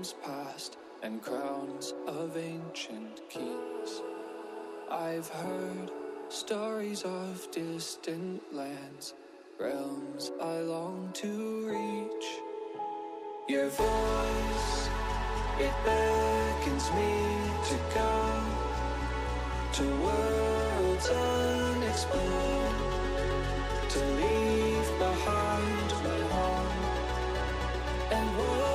times past and crowns of ancient keys. I've heard stories of distant lands, realms I long to reach. Your voice, it beckons me to go to worlds unexplored, to leave behind my home and wander.